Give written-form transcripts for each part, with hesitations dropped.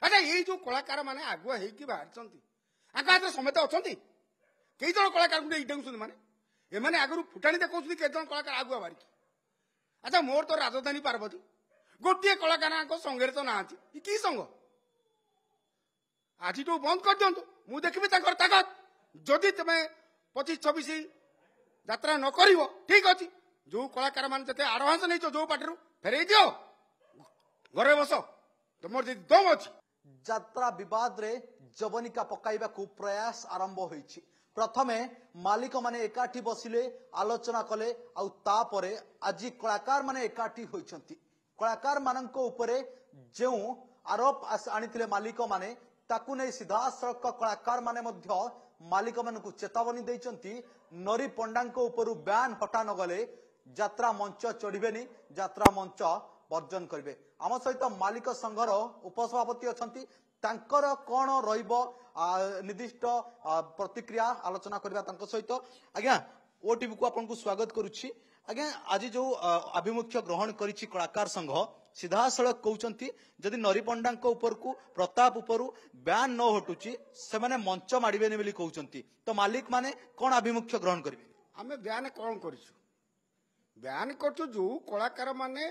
अच्छा ये जो कलाकार मैंने आगुआ होगी बाहरी आगे समेत अच्छा कई जन कलाकार डेंगुं मैंने एम आगु फुटाणी देखा कई जन कलाकार आगुआ बाहरी अच्छा मोर तो राजधानी पार्वती गोटे कलाकार संगे तो ना कि संग आज बंद कर दिंतु मुझे देखी ताकत जदि तुम 25-26 यात्रा न कर ठीक अच्छे जो कलाकार मैंने आडभांस नहीं जो पार्टी फेरे दियो घरे बस तुम दम अच्छी यात्रा विवाद रे जवनिका पकाइबा प्रयास आरंभ होईछि। प्रथमे मालिक माने एकाठी बसिले आलोचना कले आउ तापरे आज कलाकार माने एकाठी होइछंती। कलाकार मानंको उपरे जेउ आरोप आनिथिले मालिक माने ताकू नै सीधा सड़क कलाकार माने मध्य मालिक मानकु चेतावनी दैछंती। नरी पंडांको उपरु बैन हटा न गले यात्रा मंच चढ़िबेनी, यात्रा मंच वर्जन करिवे। आम सहित मालिक संघर उपसभापति अछंती, तांकर कोन रहिबो निर्दिष्ट प्रतिक्रिया आलोचना करबा तांको सहित। आज्ञा ओटीवी को आपन को स्वागत करूछि। आज्ञा आज जो आभिमुख्य ग्रहण करिछि कलाकार संघ सीधा सड़क कहउचंती जदि नरी पंडांको ऊपर को प्रताप ऊपर बैन न हटुची से माने मंच माडिबेनी बोली कहउचंती। तो मालिक माने कोन आभिमुख्य ग्रहण करिवे? आमे बैन कोन करिछु बैन करछु जो कलाकार माने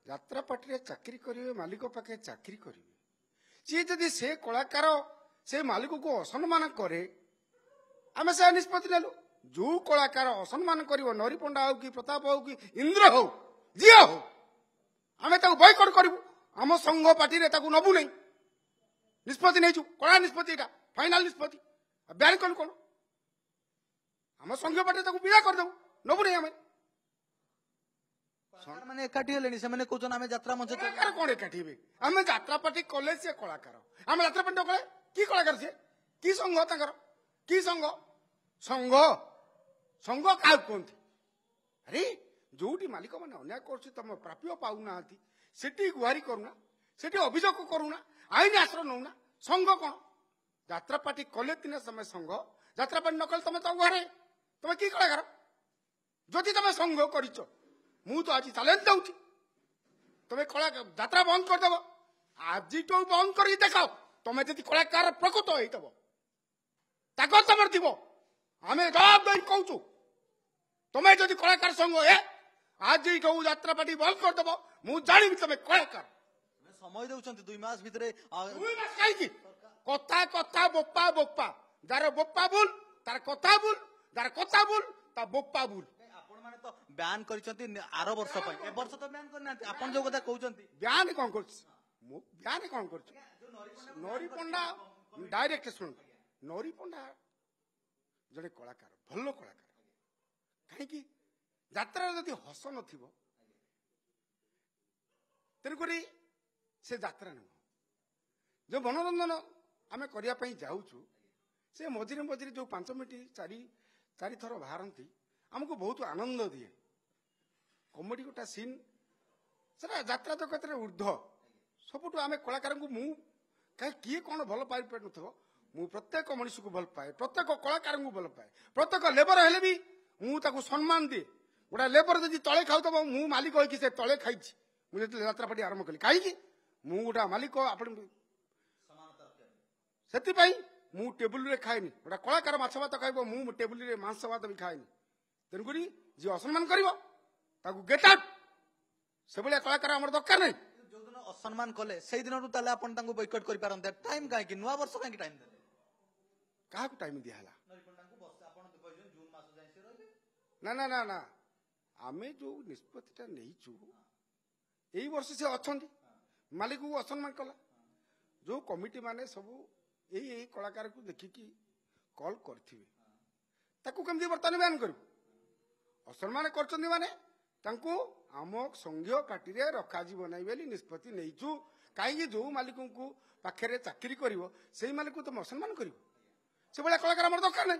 यात्रा पार्टी चाकरी करेंगे मालिक पाखे चाकरी करेंगे सी जदि से कलाकार से मालिक को असम्मान करे आम से निष्पत्ति नेलु। जो कलाकार असम्मान कर नरी पंडा हो कि प्रताप हो कि इंद्र हो जी हो आम बयकट करूँ आम संघ पार्टी नबू नहीं निष्पत्ति नहीं कड़ा निष्पत्ति फाइनाल निष्पत्ति बैन कलु कौन आम संघ पार्टी विदा करदेबू नबू नहीं आम माने एकाठी हेलेनी से माने कहउछन आमे यात्रा मंच कलाकार कोन एकाठी हेबे आमे यात्रा पार्टी कले से कलाकार आमे यात्रा पार्टी कले की कलाकार से की संघ तांकर की संघ संघ संघ का कोनथि अरे जोटी मालिक माने अन्याय करछि तम प्राप्य पाउना हती सेठी गुहारी करूना सेठी अभियोग करूना आईन आश्रय नौना संघ कोन यात्रा पार्टी कले तिने समय संघ यात्रा पार्टी नकल तमे तो घरे तमे की कलाकार जदि तमे संघ करिचो मु तो आज चैलेंज दूची तुम्हें कला यात्रा बंद करदेव आज तो बंद कर देखाओ तुम्हें जी कलाकार प्रकृत होइतब ताकत तमर थी आम जवाब दे कहूँ तुम्हें जदि कलाकार संग है आज यात्रा पार्टी बंद करदेव मु जानी तुम्हें कलाकार समय दउछंती 2 मास भितरे 2 मास काई कथा कथा बोपा बोपा जार बोपा बुल तार कथा बुल जार कथा बुल ता बोपा बुल तो बैन करिसंती आर वर्ष पय ए वर्ष तो बैन करना आपन जो कथा कहउचंती बैन कोन करछ मु बैन कोन करछ नरी पंडा डायरेक्ट सुन नरी पंडा जड़े कलाकार भल्लो कलाकार कहीं कि यात्रा जदि हस नथिबो तेनकरी से यात्रा न जो मनोरंजन आमे करिया पई जाउछु से मझिरे मझिरे जो 5 मिनिट 4 थर बाहरंती हमको बहुत आनंद दिए कमेडी गोटा सीन सर यात्रा जगत ऊर्ध सबुठ आम कलाकार को मु कहीं किए कौन भल पाई पार मु प्रत्येक मनीष को भल पाए प्रत्येक कलाकार को भल पाए प्रत्येक लेबर हेले भी मुझे सम्मान दिए गोटा लेबर जब तले खाऊ मु मालिक होगी से तले खाई मुझे यात्रा पार्टी आरंभ कली कहीं मु गोटा मालिक आपण से मु टेबुल रे खाएनी गोटा कलाकार माछ भात खाइब मु टेबुल रे मांस भात भी खाएनी तेणुकरी जी असम्मान कर गेट आउट से भाया कलाकार आम दरकार नहीं जो दिन असम्मान कले से दिन बैकट कर पारते टाइम कहीं नुआ वर्ष कहीं टाइम देले क्या टाइम दिहला ना ना ना ना आमे जो निष्पत्तिटा नहीं यही वर्ष से अच्छा मालिक को असम्मान कला जो कमिटी माने सब यही कलाकार को देखिकी कॉल करथिबे ताकू केमदी बर्तमान बैन करू असम्मान करछन्ती माने तांको आम संघीय पार्टी रे रखा जीव नहीं बोली निष्पत्ति नहींचु कहीं जो मालिक को पाखे चाकरी करिवो सेही मालिक को तुम असम्मान करिवो से भाया कलाकार आम दरकार नहीं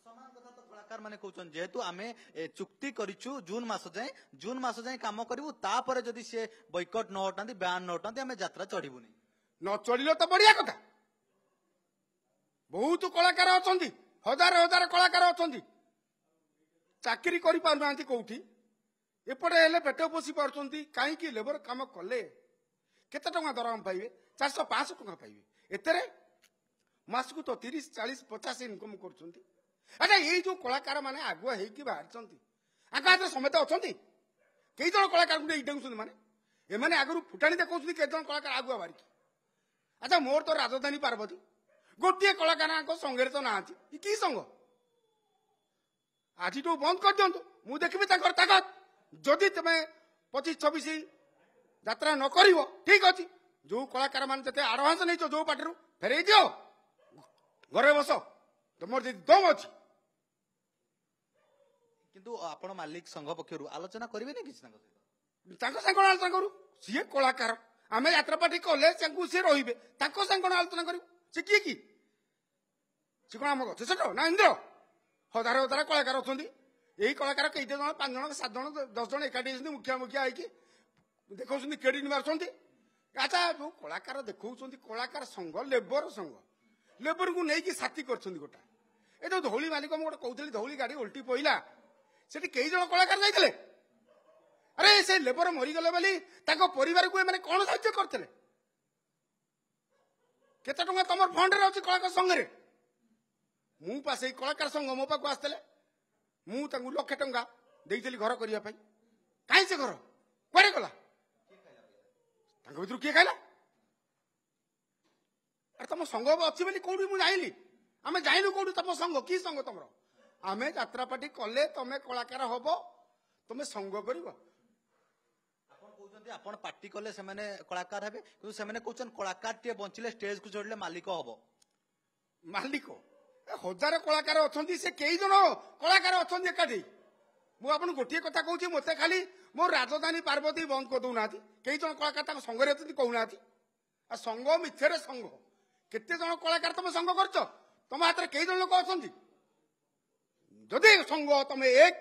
समान कथा तो कलाकार माने कहउछन जेहेतु आमे चुक्ति करिछु जून मास जाए काम करिवु तापर जदि से बॉयकॉट न हटांती बैन न हटांती आमे यात्रा चढ़िबु नहीं न चढ़िलो तो बढ़िया कथा बहुत कलाकार अछंती हजार हजार कलाकार अछंती चाकरी करि पारुनांती कोठी एपटे हेले पेट पोषी पारुचंती कहीं लेबर काम कले केते टंका दरमा पाइबे 400-500 टंका पाइबे एतेरे मासकु तो 30-40-50 इनकम करछंती अच्छा ये जो कलाकार माने आगुआ हेकी बाहर छंती आका हाथ समेत अछंती कई जन कलाकार गुटे इडेउछंती माने एमाने आगरु फुटाणी देखौछंती के जन कलाकार आगुआ बाहर अच्छा मोर तो राजधानी पार्वती गोटे कलाकार संगे तो ना कि संग आज बंद कर दिंतु मु देखी ताकत जदि तुम 25-26 यात्रा न कर ठीक अच्छे जो कलाकार मान जिते आडभांस नहीं जो पार्टी फेर दियो घरे बस तुम जी दम अच्छी किंतु आपण मालिक संघ पक्षरु आलोचना करिवे नै किछ संग आलोचना करू सी कलाकार आम यात्रा पार्टी कले सी रे संग आलोचना करू सी किए कि सी कौन आम गछ ना इंद्र हजार हजार कलाकार अच्छा यही कलाकार कई जन 5 जन 7 जन 10 जन एकाठी मुखिया मुखिया होगी देखा क्रेडिट मार्च अच्छा जो कलाकार देखा कलाकार संघ लेबर को लेकिन साथी कर गोटा ये जो धौली मालिक मुझे कहते धौली गाड़ी उल्टी पड़ा से कई जन कलाकार जाते अरे से लेबर मरीगले बोली परिवार को मैंने कौन साहय करते केते टंका तुम फंड रे अच्छी कलाकार संघ मु पास कलाकार संघ मो पाक आसते मुझे 1,00,000 टंका देइली घर करने कहीं से घर कुआरे गला भर किए खाइला अरे तुम संघ अच्छी बोली कौटी मुझे जाइली आम जाइलु कौटी तुम संघ कि संघ तुम आम यात्रा पार्टी कले तुम कलाकार हम तुम संघ कर आपण पार्टी कले से माने कलाकार हेबे किंतु से माने कहउछन कलाकार टे बंचिले स्टेज को छोड़ले मालिक हबो मालिक 1000 कलाकार अच्छा से कई जन कलाकार अच्छा एकाठी मुझे गोटे कथा कहूँ मत खाली मो राजधानी पार्वती बंद कर दौना कई जन कलाकार संगे अच्छा कहूना संघ मिथ्यारे संघ केते जन कलाकार तुम संघ कर तुम हाथ में कई जन लोक अच्छा जदि संघ तुम एक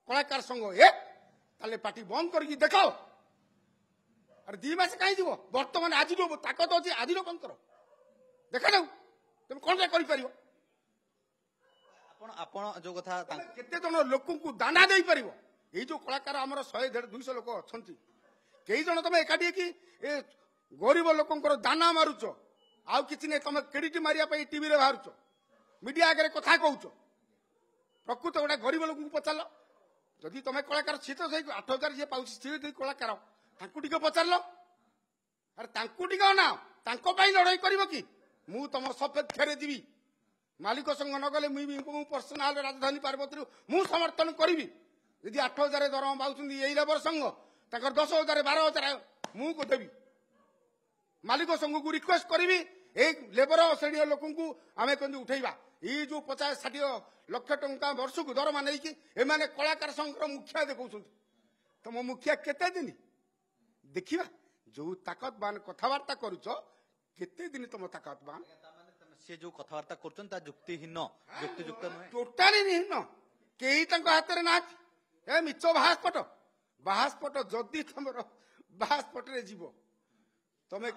कलाकार संघ एक ताले पार्टी बंद करके देखाओ अरे 2 मास कहीं जीव बर्तमान आज ताकत अच्छी आज बंद कर देखा जाऊ तुम कौन कर आपण जो कथा केते जन लोक दाना दे पार ये जो कलाकार आमर 100-150 लोक अच्छा कई जन तुम एकाठी कि गरीब लोक दाना मारुच आउ कि नहीं तुम क्रेडिट मारे टीवी बाहर मीडिया आगे कथा कौच प्रकृत गोटे गरीब लोक पचार जदि तुम कलाकार सी तो 8,000 जी पाँच सी कलाकार पचार अरे ना लड़ाई कर कि मु तुम सफेद फेरे जीवी मालिक संग न गले मुझे पर्सनाल राजधानी पार्वती मु समर्थन करी यदि 8,000 दरमा पाँच यही लेबर संघ 10,000-12,000 मुझे देवी मालिक संघ को रिक्वेस्ट करी लेबर श्रेणी लोक आम कहीं उठेबा ये जो 50-60 लाख टंका वर्ष को दरमा नहीं कि एमाने कलाकार संघ मुखिया देखा तुम मुखिया केते दिन देखा जो ताकतवान कथबार्ता करुच केते दिन तुम ताकतवान से जो कथबार्ता करछन ता जुक्तिहीन जुक्तियुक्त नहे टोटाली निहीन केही तंक हाथ रे ना ए मिछ बाहासपट जदि तुमर बाहासपट रे जीवो तमे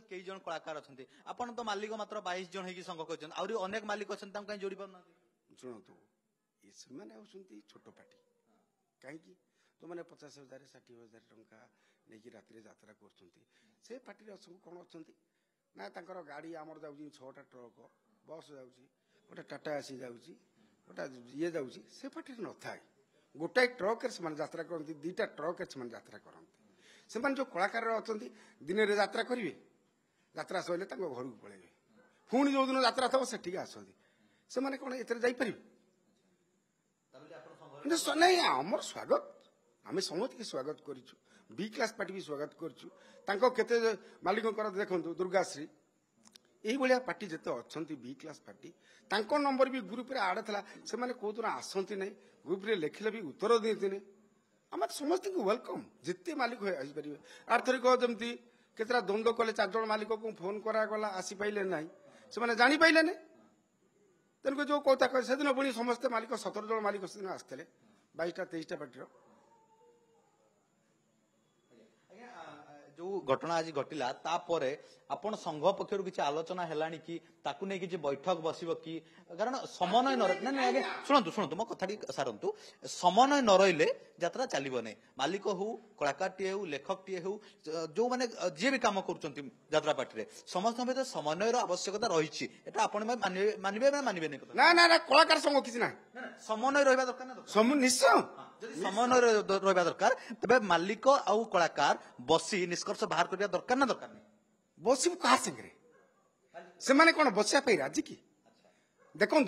कई जन कलाकार अच्छा आपन तो मालिक मात्र 22 जन है संघ कर आउरी अनेक मालिक अच्छा कहीं जोड़ी पार शुणु ये छोट पार्टी कहीं तुमने 50,000 60,000 टंका नहीं राति यात्रा कर पार्टी कौन अच्छा ना तांकर गाड़ी आमर जाऊँगी 6टा ट्रक बस जाऊँगी गोटे टाटा आसी जाऊँगी गोटा ये जाऊँगी से पार्टी न था गोटाए ट्रक से यात्रा करती 2टा ट्रक से यात्रा करते से जो कलाकार अच्छा दिन में यात्रा करेंगे यात्रा सैले घर को पलैबे पुणी जो दिन यात्रा थो से आसती से कौन ए नहीं आमर स्वागत आम समस्त की स्वागत करूँ बी क्लास पार्टी भी स्वागत करते मालिक देखो दुर्गाश्री यही पार्टी जिते अच्छा बी क्लास पार्टी नंबर भी ग्रुप रे आड़ था से कौ दिन आसती ना ग्रुप रे लिखिले भी उत्तर देते आम समस्त को वेलकम जिते मालिक आसपारे आर्थरिक जमी केतरा द्वंद्व कले 4 जन मालिक को फोन करागला आसी पाइले ना से जानी पाइले ना तेणुक जो कथा से दिन पुणी समस्ते मालिक 17 जन मालिक से दिन आसते 22टा 23टा पार्टी जो जो घटना आज घटिला तापर आपण संघ पक्षर किसी आलोचना हेलानी कि ताकू नहीं किसी बैठक बसिबो कि कारण समन्वय न ना आगे शुणु शुणु मो कथाटी सारंतु समन्वय न रहिले यात्रा चलिबो नै मालिक हो कलाकारटीए हो लेखकटीए हो जो माने जे भी काम करूचंती यात्रा पार्टी रे समस्त भीतर समन्वयर आवश्यकता रहिछि एटा आपण मानिबे ना मानिबे नै ना ना ना कलाकार संघ किसी ना समन्वय रहबा दरकार ना निश्चय जदि समन्वय रहबा दरकार तबे मालिक आउ कलाकार बसी निष्कर्ष बाहर करिया दरकार ना दरकार नहीं बसबू क्या सागर से मैंने कौन बसिया राजी कि देखु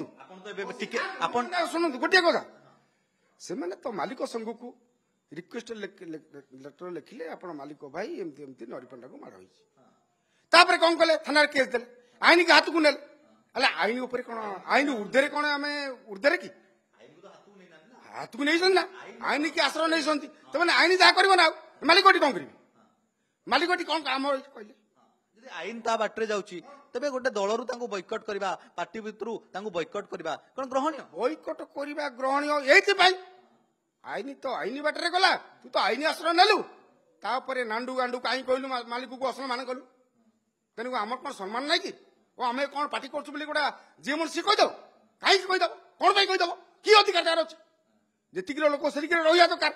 शुणु गोटे कथा से मैंने तो मालिक संघ को रिक्वेस्ट लेटर लिखिले आप मालिक भाई एमती एमती नरीपंडा को माड़ होपर कौन कले थाना केस देले आईन के हाथ को नेले अरे आईन उपर कौन आईन ऊर्धे कौन आम ऊर्धे कि हाथ को नहीं ना आईन की आश्रय नहीं तो मैंने आईन जहाँ कर ना मालिक कौन कर मालिक कौन काम कहले आईन ता बाटरे जाउची तबे गोटे दलरु तांको बॉयकॉट करबा पार्टी भितरु तांको बॉयकॉट करबा कोन ग्रहणीय बॉयकॉट करबा ग्रहणीय एथि पई आईन तो आईन बाटरे गला तू तो आईन आश्रय नेलु तापरे नांडू गांडू काई कहलु मालिक को असमान कलु तेनु हमर कोन सम्मान नै कि ओ हमें कोन पार्टी करछु बोली गोटा जे मन सी कहि दो काई कहि दो कोन पई कहि दो की अधिकार तार अछि जेतिक लोक सेतिक रहिया तो कार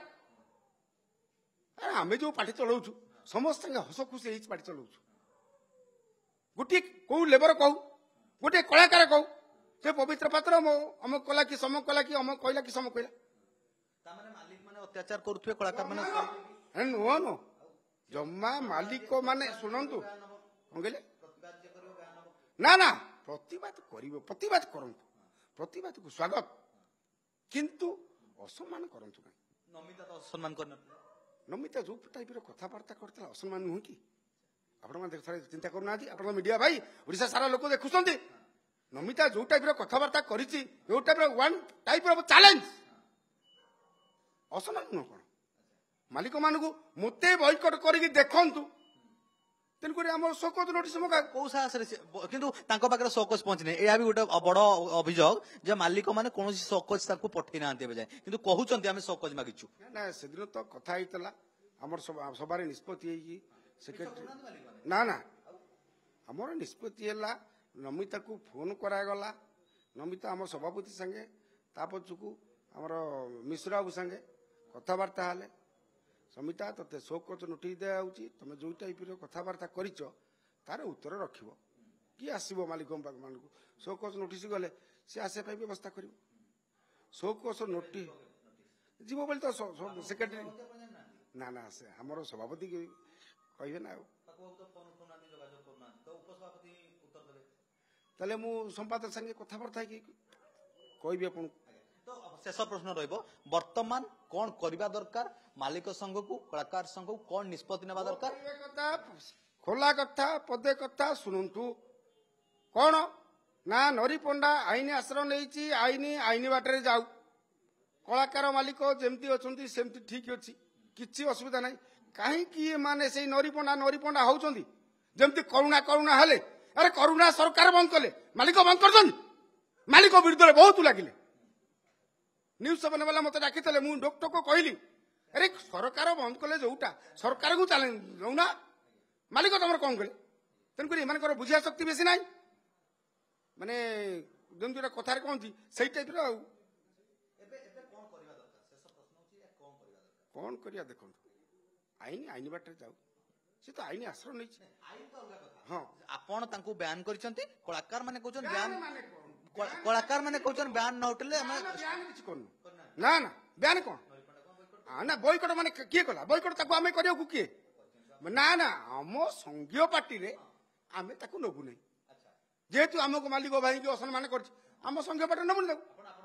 अरे हमें जो पार्टी चलाउछु समस्त हस खुशी एच पार्टी चलाउछु गोटे कौ लेबर कहू गोटे कलाकार कहू से पवित्र पात्र अमुक कला कि समक कला कि अमुक कहला कि समक कहला मालिक माने अत्याचार करुथुए कलाकार माने नुह नो जम्मा मालिक माने शुणु कहले ना ना प्रतिवाद करिवो प्रतिवाद करंतु प्रतिवाद को स्वागत किंतु असम्मान करंतु नहीं नमिता तो असम्मान करन नमिता जो टाइप रो कथाबार्ता करतला असम्मान नुह कि आपण चिंता करूना आप मीडिया भाई ओडिशा सारा लोक देखुंत नमिता जो टाइप कथबार्ता कर वन टाइप चैलेंज असमान नुह कौन मालिक मान मते बॉयकॉट कर देखु तेणुक आम शोकत नोटिस कौ साहस किंतु पाखे शोकस पहुंचने यह भी गोटे बड़ अभियोग जे मालिक मैंने कौन शोकस पठे ना जाए किंतु कहते आम शोकस मागिचु ना से दिन तो कथा होता आम सबार निष्पत्ति सेक्रेटरी ना ना आमर निष्पत्ति है नमिता को फोन करागला नमिता आम सभापति संगे पछकू आमर मिश्र बाबू संगे कथबार्ता हेले समिता ते शोकज नोटिस दिखाई तुम जो टाइप कथबार्ता कर उत्तर रख कि आसो मालिक मान शोकज नोटिस गले सी आसे व्यवस्था कर शोकज नोटिस जीव बोली तो सेक्रेटरी ना ना से आमर सभापति कहे ना ताले मु संपादक संगे कथबार्ता कहि आपन तो शेष प्रश्न रहिबो वर्तमान कौन करबा दरकार मालिक संघ को कलाकार संघ को कौन निष्पत्ति नेबा दरकार खोला कथा पदे कथा शुणु कौन ना नरी पंडा आईन आश्रय नहीं आईन आईन बाटर जाऊ कलाकार मालिक जमती अच्छा सेमती ठीक अच्छी किसी असुविधा नहीं कहीं माने से नरी पंडा होती जमती करुणा करुणा हेले अरे करुणा सरकार बंद कले मालिक बंद कर मालिक विरुद्ध बहुत लगिले न्यूज 7 वाला मत डाकी मुझे डॉक्टर को कहली अरे सरकार बंद कले जोटा सरकार को चैलेंज दौना मालिक तुम कौन कले तेणुक एम बुझा शक्ति बेसी ना माने जमी कथार कहती से टाइप कौन करिया देखो आईन आईन बाटर जाऊ सी तो आईन आश्रय नहीं हाँ आपण तांको बयान करछंती कलाकार माने कहछन बयान कलाकार माने कहछन बयान न उठले हम बयान किछ करनु ना ना बयान कौन ना बॉयकॉट माने किए कला बॉयकॉट ताको आमे करियो कु किए ना ना हम संघीय पार्टी रे आमे ताको नबु नै जेतु हमको मालिक भाई के असम्मान करछ हम संघीय पार्टी नबु नै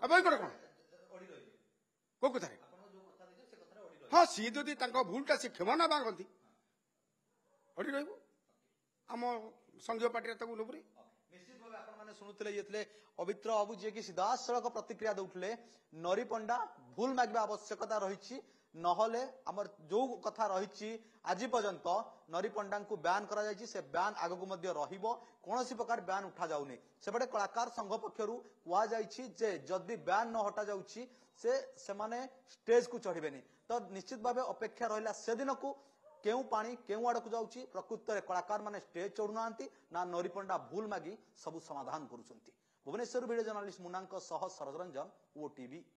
बॉयकॉट कौन को कथा हाँ सी जदि भूलटा से क्षमा ना मागती अड़ी रही आम संघीय पार्टी नबुरी निश्चित भाव आपने शुणुले ये पवित्र बाबू जी की सीधासलख प्रतिक्रिया दौले नरी पंडा भूल मागवा आवश्यकता रही नहले आमर जो कथा रही आज पर्यंत नरी पंडा को बैन करा जायछि से बैन आगक मध्य रहिबो कोनोसी प्रकार बैन उठा जाउनी सेपटे कलाकार संघ पक्षरु कुआ जायछि जे जदि बैन न हटा जाउछि से माने स्टेज को चढ़िबेनी तो निश्चित भाव अपेक्षा रहिला से दिन को केउ पानी केउ आड़क जाउची प्रकृत रे कलाकार माने स्टेज चढ़ुनांती ना नरी पंडा भूल मागी सब समाधान करूछंती। भुवनेश्वर वीडियो जर्नलिस्ट मुन्नांक सह सरजरंजन ओटीवी।